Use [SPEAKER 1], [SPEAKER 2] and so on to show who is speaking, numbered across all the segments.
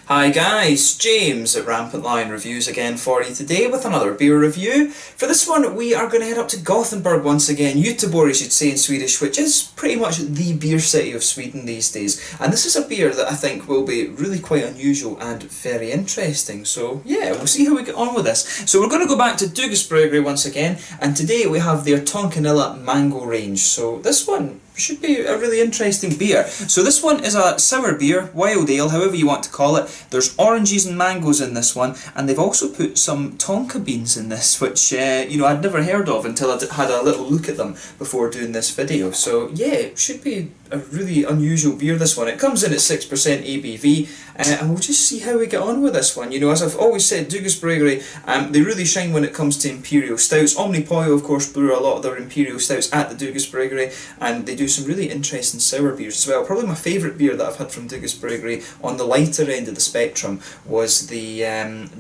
[SPEAKER 1] Hi guys, James at RampantLionReviews again for you today with another beer review. For this one we are going to head up to Gothenburg once again, Göteborg you'd say in Swedish, which is pretty much the beer city of Sweden these days. And this is a beer that I think will be really quite unusual and very interesting. So yeah, we'll see how we get on with this. So we're going to go back to Dugges Bryggeri once again, and today we have their Tonkanilla Mangorange. So this one should be a really interesting beer. So this one is a sour beer, wild ale, however you want to call it. There's oranges and mangoes in this one, and they've also put some Tonka Beans in this, which you know, I'd never heard of until I had a little look at them before doing this video. So yeah, it should be a really unusual beer, this one. It comes in at 6% ABV, and we'll just see how we get on with this one. You know, as I've always said, Dugges Bryggeri, they really shine when it comes to imperial stouts. Omnipollo, of course, brew a lot of their imperial stouts at the Dugges Bryggeri, and they do some really interesting sour beers as well. Probably my favourite beer that I've had from Dugges Bryggeri on the lighter end of the spectrum was the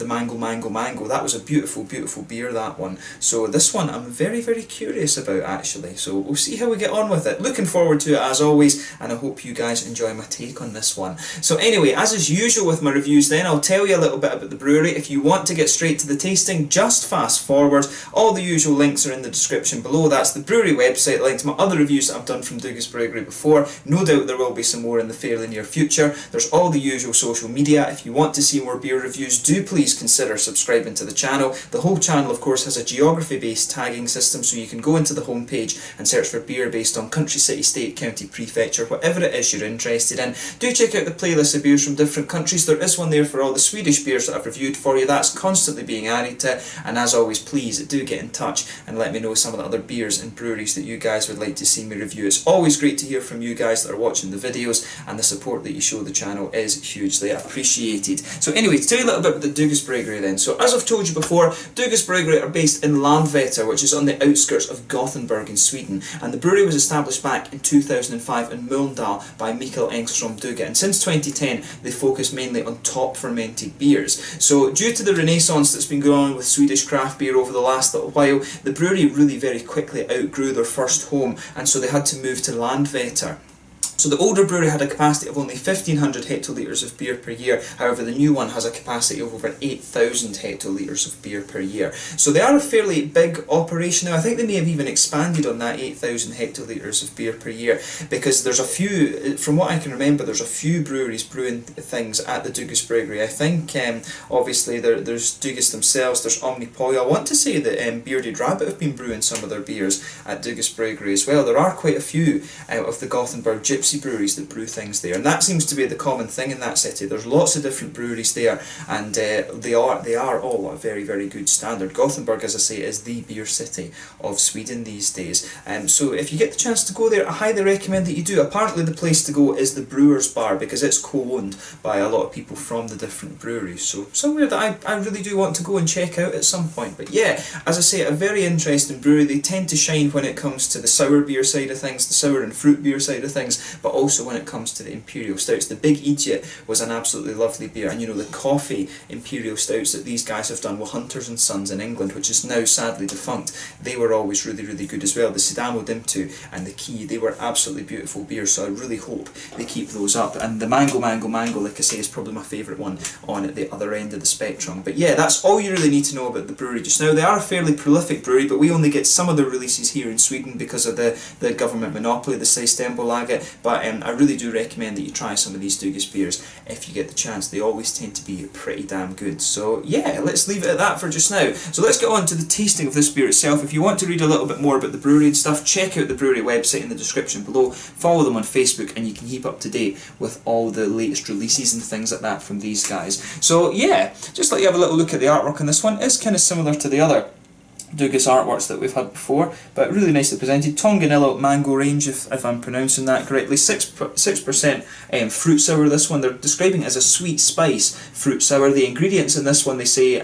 [SPEAKER 1] Mango. That was a beautiful beer, that one. So this one I'm very curious about actually, so we'll see how we get on with it. Looking forward to it as always, and I hope you guys enjoy my take on this one. So anyway, as is usual with my reviews then, I'll tell you a little bit about the brewery. If you want to get straight to the tasting, just fast forward. All the usual links are in the description below. That's the brewery website, link to my other reviews that I've done from Dugges Bryggeri before. No doubt there will be some more in the fairly near future. There's all the usual social media. If you want to see more beer reviews, do please consider subscribing to the channel. The whole channel of course has a geography based tagging system, so you can go into the homepage and search for beer based on country, city, state, county, prefecture, whatever it is you're interested in. Do check out the playlist of beers from different countries. There is one there for all the Swedish beers that I've reviewed for you. That's constantly being added to, and as always, please do get in touch and let me know some of the other beers and breweries that you guys would like to see me review. It's always great to hear from you guys that are watching the videos, and the support that you show the channel is hugely appreciated. So anyway, to tell you a little bit about the Dugges Bryggeri then. So as I've told you before, Dugges Bryggeri are based in Landvetter, which is on the outskirts of Gothenburg in Sweden, and the brewery was established back in 2005 in Mölndal by Mikael Engström Dugge, and since 2010 they focus mainly on top fermented beers. So due to the renaissance that's been going on with Swedish craft beer over the last little while, the brewery really very quickly outgrew their first home, and so they had to move to Landvetter. So the older brewery had a capacity of only 1,500 hectolitres of beer per year, however the new one has a capacity of over 8,000 hectolitres of beer per year. So they are a fairly big operation now. I think they may have even expanded on that 8,000 hectolitres of beer per year, because there's a few, from what I can remember, there's a few breweries brewing things at the Dugges Bryggeri. I think obviously there's Dugges themselves, there's Omnipollo. I want to say that Bearded Rabbit have been brewing some of their beers at Dugges Bryggeri as well. There are quite a few out of the Gothenburg gypsy breweries that brew things there, and that seems to be the common thing in that city. There's lots of different breweries there, and they are all a very good standard. Gothenburg, as I say, is the beer city of Sweden these days. So if you get the chance to go there, I highly recommend that you do. Apparently the place to go is the Brewers Bar, because it's co-owned by a lot of people from the different breweries. So somewhere that I really do want to go and check out at some point. But yeah, as I say, a very interesting brewery. They tend to shine when it comes to the sour beer side of things, the sour and fruit beer side of things, but also when it comes to the imperial stouts. The Big Idiot was an absolutely lovely beer, and you know, the coffee imperial stouts that these guys have done with Hunters and Sons in England, which is now sadly defunct, they were always really good as well. The Sidamo Dimtu and the Key, they were absolutely beautiful beers, so I really hope they keep those up. And the Mango, like I say, is probably my favourite one on at the other end of the spectrum. But yeah, that's all you really need to know about the brewery just now. They are a fairly prolific brewery, but we only get some of their releases here in Sweden because of the government monopoly, the Systembolaget. But I really do recommend that you try some of these Dugges beers if you get the chance. They always tend to be pretty damn good. So yeah, let's leave it at that for just now. So let's get on to the tasting of this beer itself. If you want to read a little bit more about the brewery and stuff, check out the brewery website in the description below. Follow them on Facebook, and you can keep up to date with all the latest releases and things like that from these guys. So yeah, just let you have a little look at the artwork on this one. It's kind of similar to the other Dugges artworks that we've had before, but really nicely presented. Tonkanilla Mangorange, if I'm pronouncing that correctly. 6% fruit sour. This one they're describing it as a sweet spice fruit sour. The ingredients in this one, they say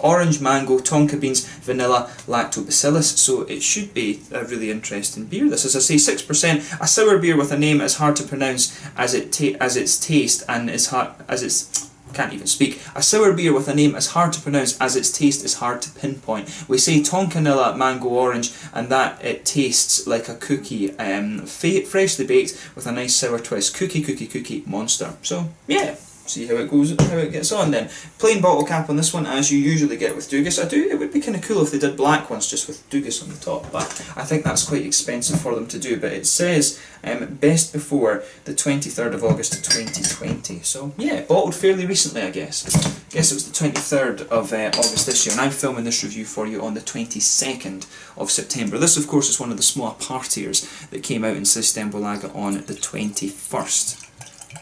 [SPEAKER 1] orange, mango, tonka beans, vanilla, lactobacillus. So it should be a really interesting beer. This, as I say, 6%. A sour beer with a name as hard to pronounce as its taste and as its can't even speak. A sour beer with a name as hard to pronounce as its taste is hard to pinpoint. We say Tonkanilla Mangorange, and that it tastes like a cookie, freshly baked with a nice sour twist. Cookie monster. So yeah, see how it goes, how it gets on then. Plain bottle cap on this one, as you usually get with Dugges. It would be kind of cool if they did black ones just with Dugges on the top, but I think that's quite expensive for them to do. But it says best before the 23rd of August 2020. So yeah, bottled fairly recently, I guess. I guess it was the 23rd of August this year, and I'm filming this review for you on the 22nd of September. This, of course, is one of the smaller partiers that came out in Systembolaget on the 21st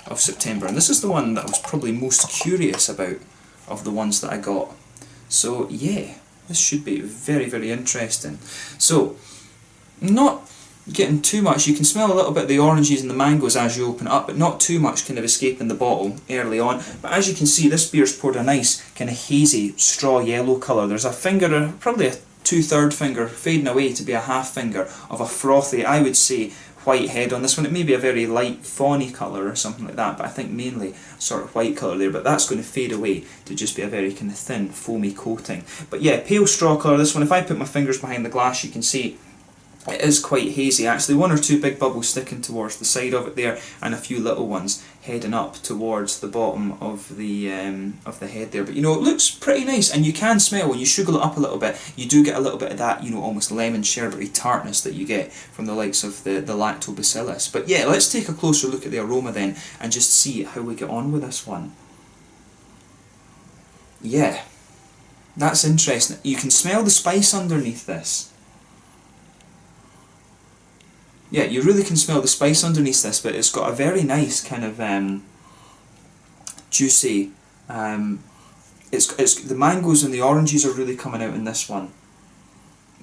[SPEAKER 1] of September, and this is the one that I was probably most curious about of the ones that I got. So yeah, this should be very, very interesting. So, not getting too much. You can smell a little bit of the oranges and the mangoes as you open it up, but not too much kind of escaping the bottle early on. But as you can see, this beer's poured a nice kind of hazy straw yellow colour. There's a finger, probably a 2/3 finger, fading away to be a half finger of a frothy, I would say, white head on this one. It may be a very light fawny colour or something like that, but I think mainly sort of white colour there, but that's going to fade away to just be a very kind of thin foamy coating. But yeah, pale straw colour this one. If I put my fingers behind the glass, you can see it is quite hazy actually. One or two big bubbles sticking towards the side of it there, and a few little ones heading up towards the bottom of the head there. But you know, it looks pretty nice, and you can smell when you sugar it up a little bit, you do get a little bit of that, you know, almost lemon sherbety tartness that you get from the likes of the lactobacillus. But yeah, let's take a closer look at the aroma then and just see how we get on with this one. Yeah, that's interesting. You can smell the spice underneath this. Yeah, you really can smell the spice underneath this, but it's got a very nice kind of juicy. It's the mangoes and the oranges are really coming out in this one,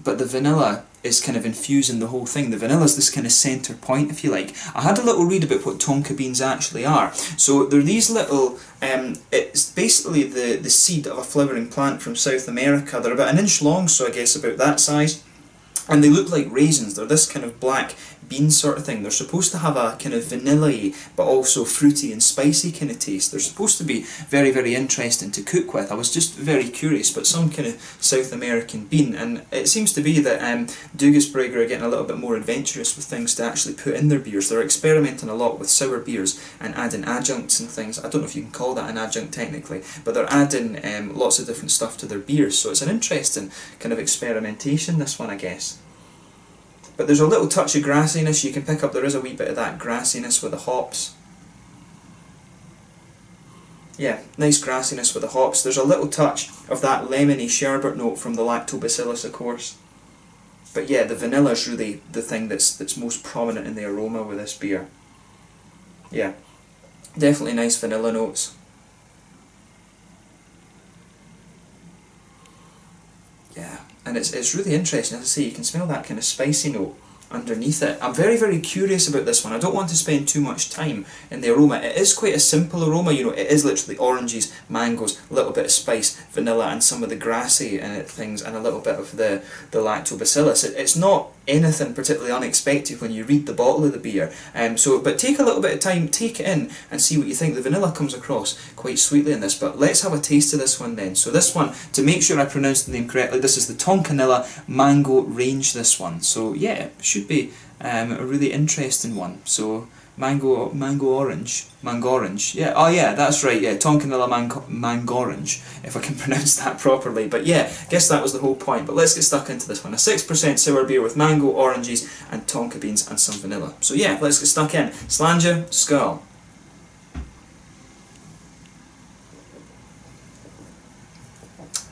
[SPEAKER 1] but the vanilla is kind of infusing the whole thing. The vanilla is this kind of centre point, if you like. I had a little read about what Tonka beans actually are. So they're these little. It's basically the seed of a flowering plant from South America. They're about 1 inch long, so I guess about that size. And they look like raisins. They're this kind of black bean sort of thing. They're supposed to have a kind of vanilla-y but also fruity and spicy kind of taste. They're supposed to be very, very interesting to cook with. I was just very curious, but some kind of South American bean. And it seems to be that Dugges Bryggeri are getting a little bit more adventurous with things to actually put in their beers. They're experimenting a lot with sour beers and adding adjuncts and things. I don't know if you can call that an adjunct technically, but they're adding lots of different stuff to their beers. So it's an interesting kind of experimentation, this one, I guess. But there's a little touch of grassiness you can pick up. There is a wee bit of that grassiness with the hops. Yeah, nice grassiness with the hops. There's a little touch of that lemony sherbet note from the lactobacillus, of course. But yeah, the vanilla is really the thing that's most prominent in the aroma with this beer. Yeah, definitely nice vanilla notes. Yeah. And it's really interesting, as I say, you can smell that kind of spicy note underneath it. I'm very, very curious about this one. I don't want to spend too much time in the aroma. It is quite a simple aroma, you know, it is literally oranges, mangoes, a little bit of spice, vanilla, and some of the grassy things, and a little bit of the lactobacillus. It's not anything particularly unexpected when you read the bottle of the beer. But take a little bit of time, take it in, and see what you think. The vanilla comes across quite sweetly in this, but let's have a taste of this one then. So this one, to make sure I pronounce the name correctly, this is the Tonkanilla Mangorange, this one. So yeah, it should be a really interesting one. So mango orange, yeah, oh yeah, that's right, yeah, Tonkanilla Mangorange, if I can pronounce that properly. But yeah, I guess that was the whole point. But let's get stuck into this one. A 6% sour beer with mango, oranges, and tonka beans and some vanilla. So yeah, let's get stuck in. Slanja, skull.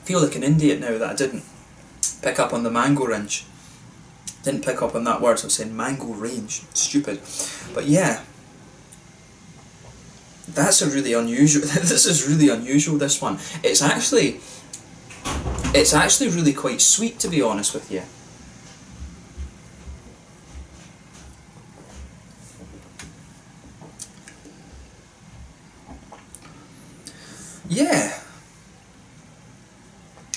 [SPEAKER 1] Feel like an idiot now that I didn't pick up on the Mangorange. Didn't pick up on that word, so I was saying Mangorange. Stupid. But yeah, that's a really unusual. This is really unusual. This one. It's actually really quite sweet, to be honest with you. Yeah.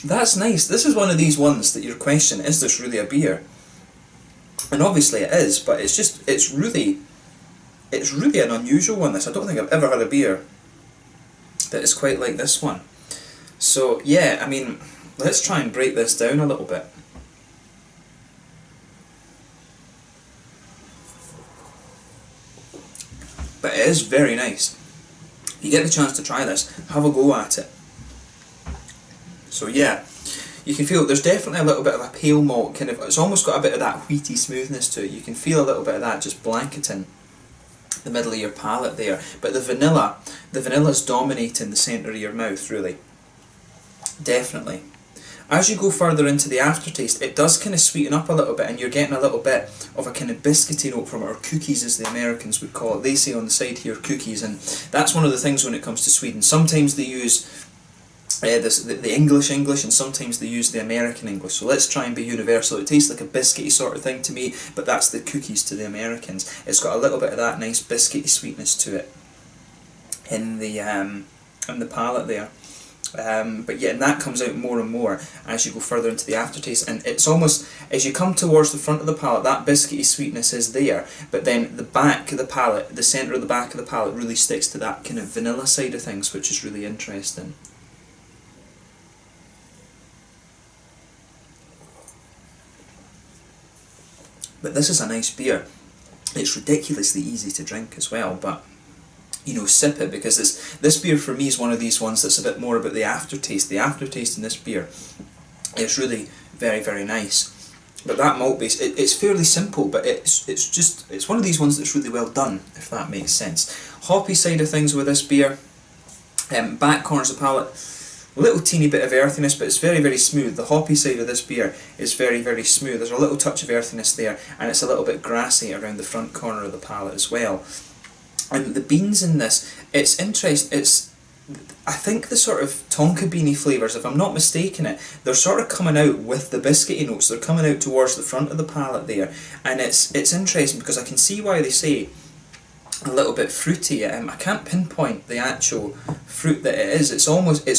[SPEAKER 1] That's nice. This is one of these ones that you're questioning, is this really a beer? And obviously it is, but it's really an unusual one, this. I don't think I've ever had a beer that is quite like this one. So yeah, I mean, let's try and break this down a little bit. But it is very nice. you get the chance to try this, have a go at it. So yeah, you can feel there's definitely a little bit of a pale malt kind of, it's almost got a bit of that wheaty smoothness to it. You can feel a little bit of that just blanketing the middle of your palate there. But the vanilla's dominating the centre of your mouth, really. Definitely. As you go further into the aftertaste, it does kind of sweeten up a little bit, and you're getting a little bit of a kind of biscuity note from it, or cookies as the Americans would call it. They say on the side here cookies, and that's one of the things when it comes to Sweden. Sometimes they use the English, and sometimes they use the American English. So let's try and be universal. It tastes like a biscuity sort of thing to me, but that's the cookies to the Americans. It's got a little bit of that nice biscuity sweetness to it in the palate there. But yeah, and that comes out more and more as you go further into the aftertaste, and it's almost, as you come towards the front of the palate, that biscuity sweetness is there, but then the back of the palate, the centre of the back of the palate really sticks to that kind of vanilla side of things, which is really interesting. But this is a nice beer. It's ridiculously easy to drink as well, but you know, sip it, because this beer for me is one of these ones that's a bit more about the aftertaste. The aftertaste in this beer is really very, very nice. But that malt base, it's fairly simple, but it's one of these ones that's really well done, if that makes sense. Hoppy side of things with this beer, back corners of the palate, a little teeny bit of earthiness, but it's very, very smooth. The hoppy side of this beer is very, very smooth. There's a little touch of earthiness there, and it's a little bit grassy around the front corner of the palate as well. And the beans in this, it's interesting. I think the sort of Tonka beanie flavours, if I'm not mistaken it, they're sort of coming out with the biscuity notes. They're coming out towards the front of the palate there, and it's interesting because I can see why they say a little bit fruity. I can't pinpoint the actual fruit that it is. It's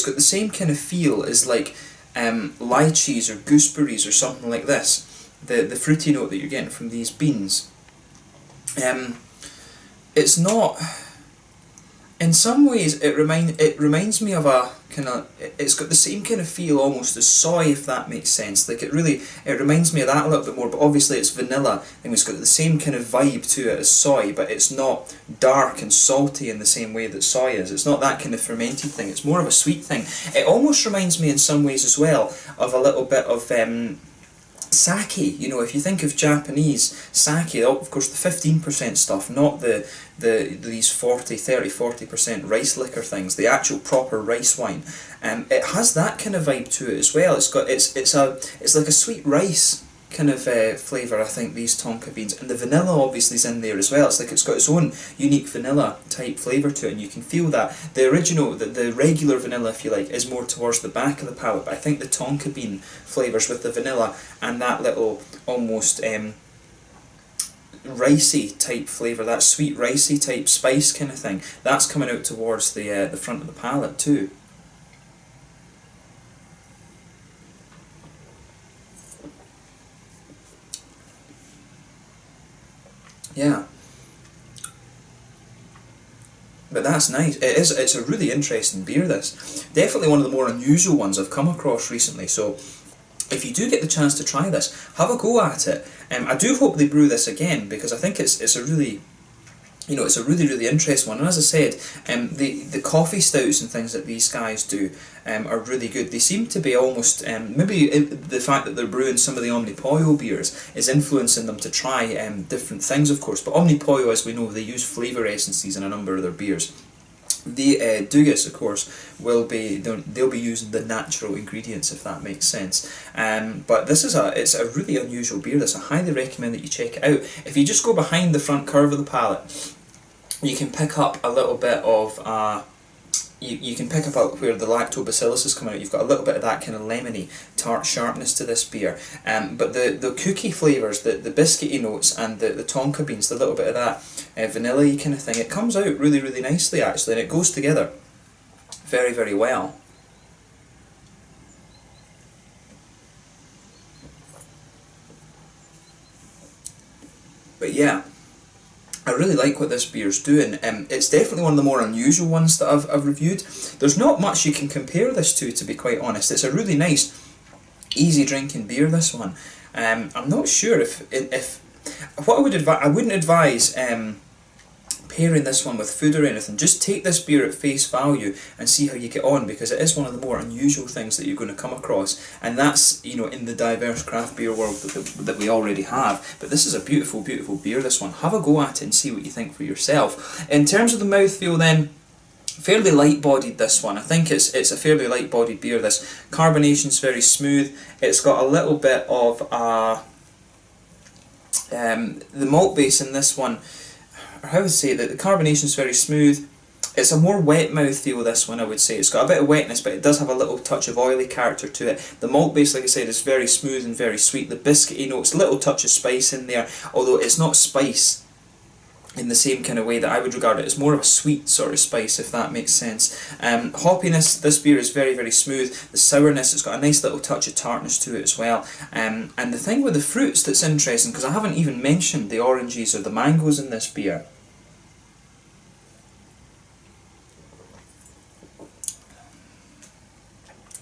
[SPEAKER 1] got the same kind of feel as like lychees or gooseberries or something like this. The fruity note that you're getting from these beans. It's not. In some ways, it reminds me of a kind of. It's got the same kind of feel almost as soy, if that makes sense. Like it reminds me of that a little bit more. But obviously, it's vanilla, and it's got the same kind of vibe to it as soy. But it's not dark and salty in the same way that soy is. It's not that kind of fermented thing. It's more of a sweet thing. It almost reminds me in some ways as well of a little bit of sake. You know, if you think of Japanese sake, of course the 15% stuff, not these 40% rice liquor things, the actual proper rice wine. It has that kind of vibe to it as well. It's like a sweet rice kind of flavour, I think, these Tonka beans, and the vanilla obviously is in there as well. It's like it's got its own unique vanilla type flavour to it, and you can feel that. The original, the regular vanilla, if you like, is more towards the back of the palate, but I think the Tonka bean flavours with the vanilla and that little almost ricey type flavour, that sweet ricey type spice kind of thing, that's coming out towards the front of the palate too. Yeah, but that's nice. It's a really interesting beer, this. Definitely one of the more unusual ones I've come across recently, so if you do get the chance to try this, have a go at it. I do hope they brew this again, because I think it's a really, you know, it's a really, really interesting one. And as I said, the coffee stouts and things that these guys do are really good. They seem to be almost, maybe the fact that they're brewing some of the Omnipollo beers is influencing them to try different things, of course. But Omnipollo, as we know, they use flavour essences in a number of their beers. The Dugges, of course, they'll be using the natural ingredients, if that makes sense. But this it's a really unusual beer. I highly recommend that you check it out. If you just go behind the front curve of the palate, you can pick up a little bit of you can pick up where the lactobacillus is coming out. You've got a little bit of that kind of lemony, tart sharpness to this beer. But the cookie flavours, the biscuity notes, and the Tonka beans, the little bit of that vanilla-y kind of thing, it comes out really, really nicely actually, and it goes together very, very well. But yeah, I really like what this beer's doing. It's definitely one of the more unusual ones that I've reviewed. There's not much you can compare this to be quite honest. It's a really nice, easy drinking beer, this one. I'm not sure if what I would advise, I wouldn't advise pairing this one with food or anything, just take this beer at face value and see how you get on, because it is one of the more unusual things that you're going to come across, and that's, you know, in the diverse craft beer world that we already have. But this is a beautiful, beautiful beer, this one. Have a go at it and see what you think for yourself. In terms of the mouthfeel then, fairly light-bodied, this one. I think it's a fairly light-bodied beer, this. Carbonation's very smooth. It's got a little bit of the malt base in this one, or how would I say that the carbonation's very smooth. It's a more wet mouthfeel, this one, I would say. It's got a bit of wetness, but it does have a little touch of oily character to it. The malt base, like I said, is very smooth and very sweet. The biscuity notes, a little touch of spice in there, although it's not spice in the same kind of way that I would regard it. It's more of a sweet sort of spice, if that makes sense. Hoppiness, this beer is very, very smooth. The sourness, it's got a nice little touch of tartness to it as well. And the thing with the fruits that's interesting, because I haven't even mentioned the oranges or the mangoes in this beer.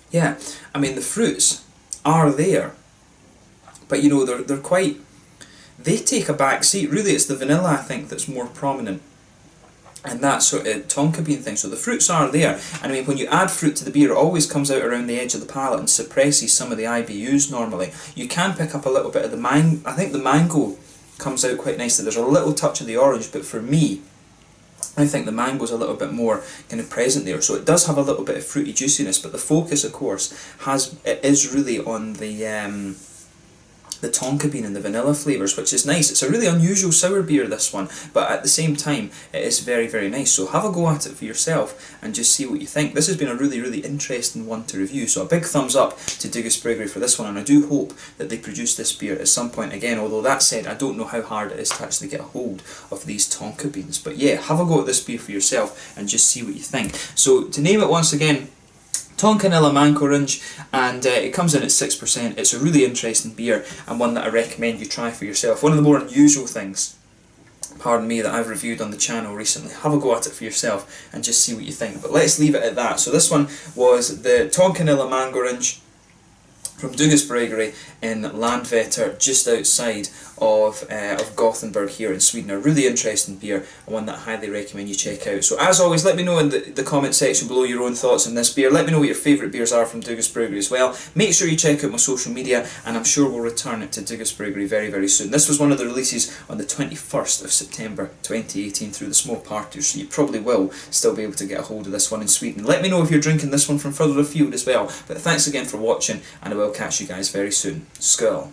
[SPEAKER 1] Yeah, I mean, the fruits are there, but you know, they're quite... They take a back seat. Really, it's the vanilla, I think, that's more prominent, and that sort of tonka bean thing. So the fruits are there, and I mean, when you add fruit to the beer, it always comes out around the edge of the palate and suppresses some of the IBUs normally. You can pick up a little bit of the mango. I think the mango comes out quite nicely. There's a little touch of the orange, but for me, I think the mango's a little bit more kind of present there. So it does have a little bit of fruity juiciness, but the focus, of course, is really on the tonka bean and the vanilla flavours, which is nice. It's a really unusual sour beer, this one, but at the same time it is very, very nice. So have a go at it for yourself and just see what you think. This has been a really, really interesting one to review, so a big thumbs up to Dugges Bryggeri for this one, and I do hope that they produce this beer at some point again, although that said, I don't know how hard it is to actually get a hold of these tonka beans. But yeah, have a go at this beer for yourself and just see what you think. So to name it once again, Tonkanilla Mangorange, and it comes in at 6%. It's a really interesting beer, and one that I recommend you try for yourself. One of the more unusual things, pardon me, that I've reviewed on the channel recently. Have a go at it for yourself and just see what you think. But let's leave it at that. So this one was the Tonkanilla Mangorange from Dugges Bryggeri in Landvetter, just outside of Gothenburg here in Sweden. A really interesting beer, and one that I highly recommend you check out. So as always, let me know in the comment section below your own thoughts on this beer. Let me know what your favourite beers are from Dugges Bryggeri as well. Make sure you check out my social media, and I'm sure we'll return it to Dugges Bryggeri very, very soon. This was one of the releases on the 21st of September 2018 through the small party, so you probably will still be able to get a hold of this one in Sweden. Let me know if you're drinking this one from further afield as well. But thanks again for watching, and I will catch you guys very soon. Skål!